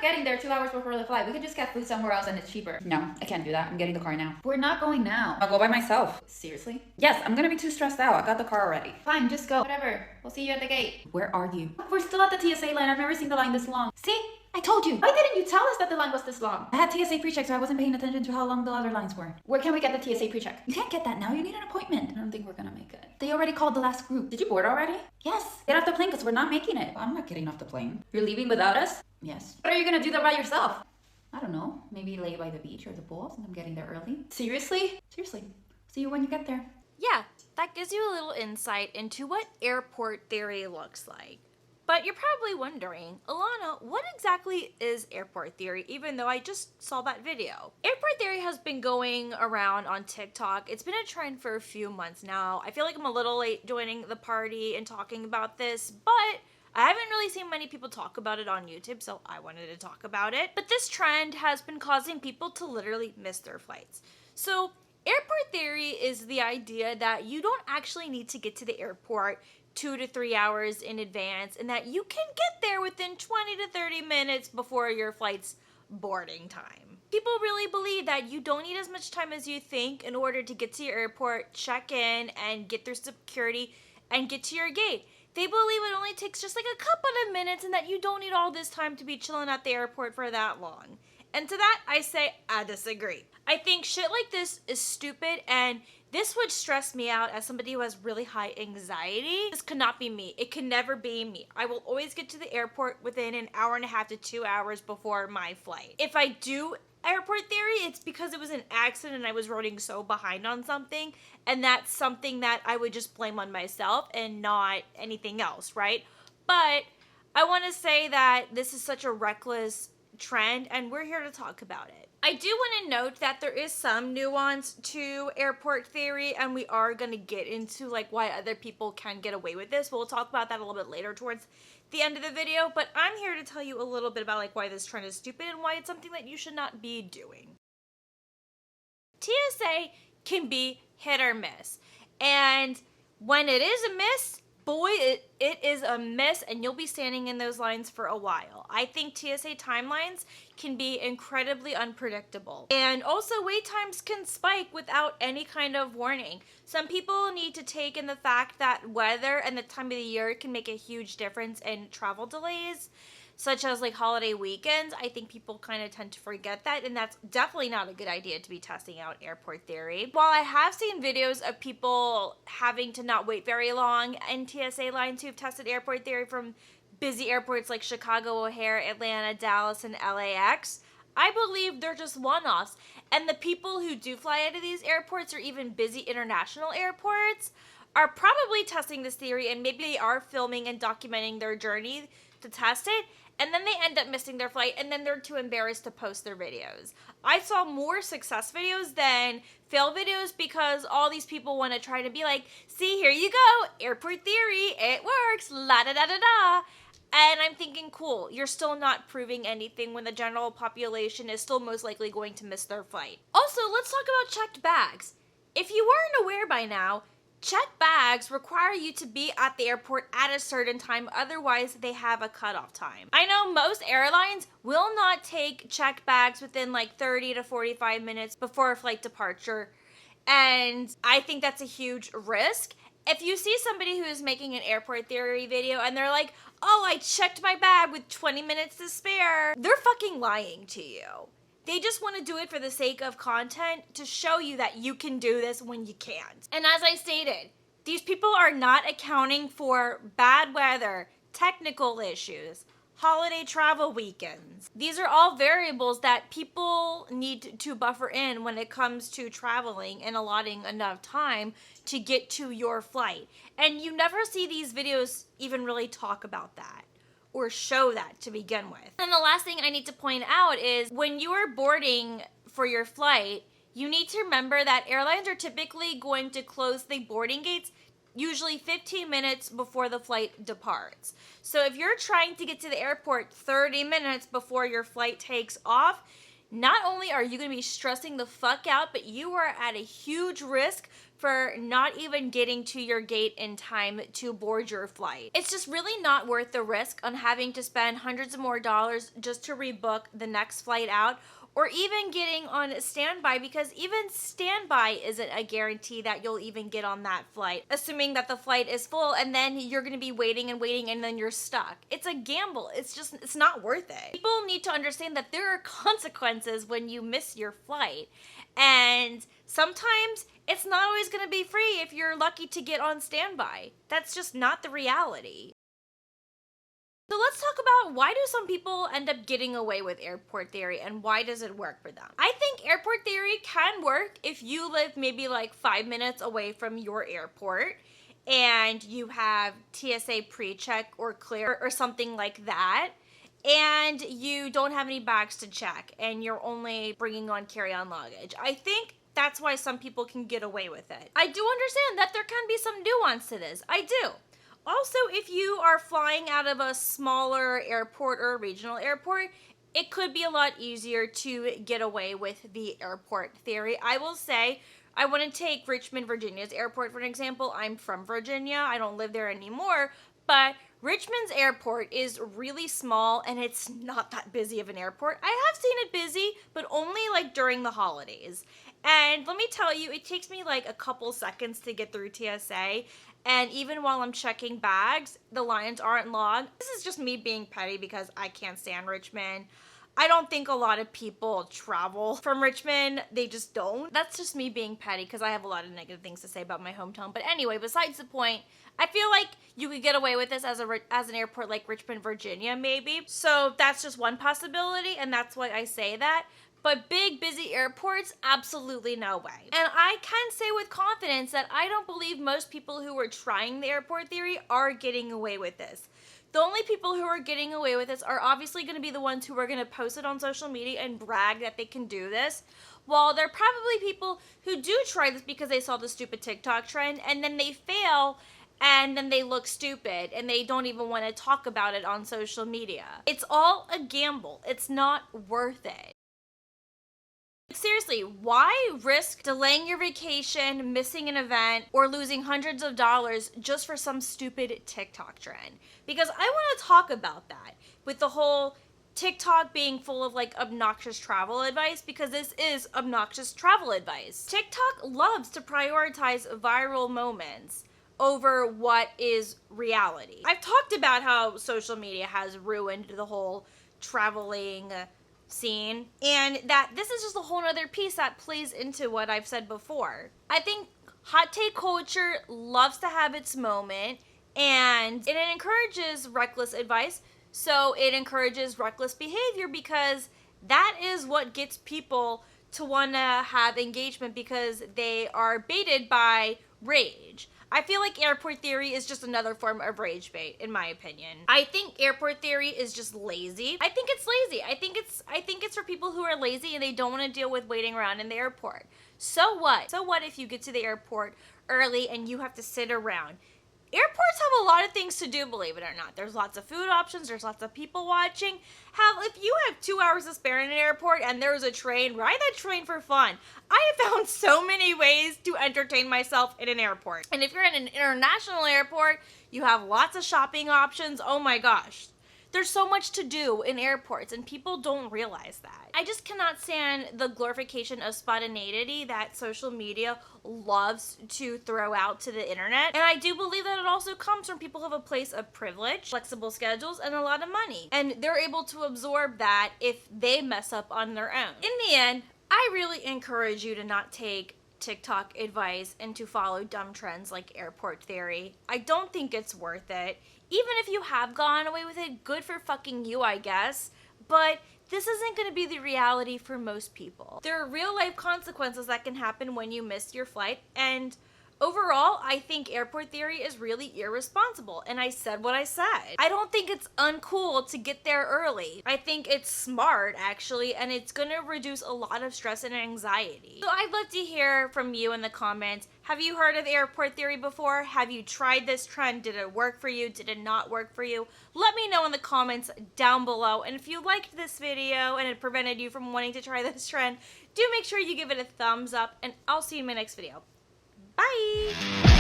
Getting there 2 hours before the flight. We could just get food somewhere else and it's cheaper. No, I can't do that. I'm getting the car now. We're not going now. I'll go by myself. Seriously? Yes, I'm gonna be too stressed out. I got the car already. Fine, just go. Whatever. We'll see you at the gate. Where are you? We're still at the TSA line. I've never seen the line this long. See? I told you. Why didn't you tell us that the line was this long? I had TSA pre-check, so I wasn't paying attention to how long the other lines were. Where can we get the TSA pre-check? You can't get that now. You need an appointment. I don't think we're gonna make it. They already called the last group. Did you board already? Yes. Get off the plane because we're not making it. I'm not getting off the plane. You're leaving without us? Yes. What are you gonna do there by yourself? I don't know. Maybe lay by the beach or the pool since I'm getting there early. Seriously? Seriously. See you when you get there. Yeah, that gives you a little insight into what airport theory looks like. But you're probably wondering, Ilana, what exactly is airport theory, even though I just saw that video? Airport theory has been going around on TikTok. It's been a trend for a few months now. I feel like I'm a little late joining the party and talking about this, but I haven't really seen many people talk about it on YouTube, so I wanted to talk about it. But this trend has been causing people to literally miss their flights. So airport theory is the idea that you don't actually need to get to the airport 2 to 3 hours in advance, and that you can get there within 20 to 30 minutes before your flight's boarding time. People really believe that you don't need as much time as you think in order to get to your airport, check in, and get through security, and get to your gate. They believe it only takes just like a couple of minutes and that you don't need all this time to be chilling at the airport for that long. And to that, I say, I disagree. I think shit like this is stupid, and this would stress me out as somebody who has really high anxiety. This could not be me. It can never be me. I will always get to the airport within an hour and a half to 2 hours before my flight. If I do airport theory, it's because it was an accident and I was running so behind on something, and that's something that I would just blame on myself and not anything else, right? But I want to say that this is such a reckless trend, and we're here to talk about it. I do want to note that there is some nuance to airport theory, and we are going to get into like why other people can get away with this. We'll talk about that a little bit later towards the end of the video, but I'm here to tell you a little bit about like why this trend is stupid and why it's something that you should not be doing. TSA can be hit or miss, and when it is a miss, boy, it is a miss, and you'll be standing in those lines for a while. I think TSA timelines can be incredibly unpredictable. And also, wait times can spike without any kind of warning. Some people need to take in the fact that weather and the time of the year can make a huge difference in travel delays, such as like holiday weekends. I think people kind of tend to forget that, and that's definitely not a good idea to be testing out airport theory. While I have seen videos of people having to not wait very long in TSA lines who've tested airport theory from busy airports like Chicago, O'Hare, Atlanta, Dallas, and LAX, I believe they're just one-offs. And the people who do fly out of these airports or even busy international airports are probably testing this theory, and maybe they are filming and documenting their journey to test it, and then they end up missing their flight, and then they're too embarrassed to post their videos. I saw more success videos than fail videos because all these people want to try to be like, see, here you go, airport theory, it works, la da da da da. And I'm thinking, cool, you're still not proving anything when the general population is still most likely going to miss their flight. Also, let's talk about checked bags. If you weren't aware by now, checked bags require you to be at the airport at a certain time, otherwise they have a cutoff time. I know most airlines will not take checked bags within like 30 to 45 minutes before a flight departure, and I think that's a huge risk. If you see somebody who is making an airport theory video and they're like, oh, I checked my bag with 20 minutes to spare, they're fucking lying to you. They just want to do it for the sake of content to show you that you can do this when you can't. And as I stated, these people are not accounting for bad weather, technical issues, holiday travel weekends. These are all variables that people need to buffer in when it comes to traveling and allotting enough time to get to your flight. And you never see these videos even really talk about that or show that to begin with. And the last thing I need to point out is when you are boarding for your flight, you need to remember that airlines are typically going to close the boarding gates usually 15 minutes before the flight departs. So if you're trying to get to the airport 30 minutes before your flight takes off, not only are you going to be stressing the fuck out, but you are at a huge risk for not even getting to your gate in time to board your flight. It's just really not worth the risk on having to spend hundreds of more dollars just to rebook the next flight out, or even getting on standby, because even standby isn't a guarantee that you'll even get on that flight, assuming that the flight is full, and then you're going to be waiting and waiting, and then you're stuck. It's a gamble. It's not worth it. People need to understand that there are consequences when you miss your flight, and sometimes it's not always going to be free if you're lucky to get on standby. That's just not the reality. So let's talk about, why do some people end up getting away with airport theory, and why does it work for them? I think airport theory can work if you live maybe like 5 minutes away from your airport and you have TSA pre-check or clear or something like that, and you don't have any bags to check and you're only bringing on carry-on luggage. I think that's why some people can get away with it. I do understand that there can be some nuance to this. I do. Also, if you are flying out of a smaller airport or a regional airport, it could be a lot easier to get away with the airport theory. I will say, I want to take Richmond, Virginia's airport for an example. I'm from Virginia. I don't live there anymore, but Richmond's airport is really small and it's not that busy of an airport. I have seen it busy, but only like during the holidays. And let me tell you, it takes me like a couple seconds to get through TSA. And even while I'm checking bags, the lines aren't long. This is just me being petty because I can't stand Richmond. I don't think a lot of people travel from Richmond. They just don't. That's just me being petty because I have a lot of negative things to say about my hometown. But anyway, besides the point, I feel like you could get away with this as an airport like Richmond, Virginia, maybe. So that's just one possibility, and that's why I say that. But big, busy airports, absolutely no way. And I can say with confidence that I don't believe most people who are trying the airport theory are getting away with this. The only people who are getting away with this are obviously going to be the ones who are going to post it on social media and brag that they can do this. While there are probably people who do try this because they saw the stupid TikTok trend and then they fail and then they look stupid and they don't even want to talk about it on social media. It's all a gamble. It's not worth it. Seriously, why risk delaying your vacation, missing an event, or losing hundreds of dollars just for some stupid TikTok trend? Because I want to talk about that with the whole TikTok being full of like obnoxious travel advice, because this is obnoxious travel advice. TikTok loves to prioritize viral moments over what is reality. I've talked about how social media has ruined the whole traveling scene, and that this is just a whole other piece that plays into what I've said before. I think hot take culture loves to have its moment, and it encourages reckless advice, so it encourages reckless behavior, because that is what gets people to want to have engagement, because they are baited by rage. I feel like airport theory is just another form of rage bait, in my opinion. I think airport theory is just lazy. I think it's lazy. I think it's for people who are lazy and they don't want to deal with waiting around in the airport. So what? So what if you get to the airport early and you have to sit around? Airports have a lot of things to do, believe it or not. There's lots of food options. There's lots of people watching. Hell, if you have 2 hours to spare in an airport and there's a train, ride that train for fun. I have found so many ways to entertain myself in an airport. And if you're in an international airport, you have lots of shopping options. Oh my gosh. There's so much to do in airports, and people don't realize that. I just cannot stand the glorification of spontaneity that social media loves to throw out to the internet. And I do believe that it also comes from people who have a place of privilege, flexible schedules, and a lot of money. And they're able to absorb that if they mess up on their own. In the end, I really encourage you to not take TikTok advice and to follow dumb trends like airport theory. I don't think it's worth it. Even if you have gone away with it, good for fucking you, I guess. But this isn't going to be the reality for most people. There are real life consequences that can happen when you miss your flight, and Overall, I think airport theory is really irresponsible, and I said what I said. I don't think it's uncool to get there early. I think it's smart, actually, and it's gonna reduce a lot of stress and anxiety. So I'd love to hear from you in the comments. Have you heard of airport theory before? Have you tried this trend? Did it work for you? Did it not work for you? Let me know in the comments down below. And if you liked this video and it prevented you from wanting to try this trend, do make sure you give it a thumbs up, and I'll see you in my next video. Bye!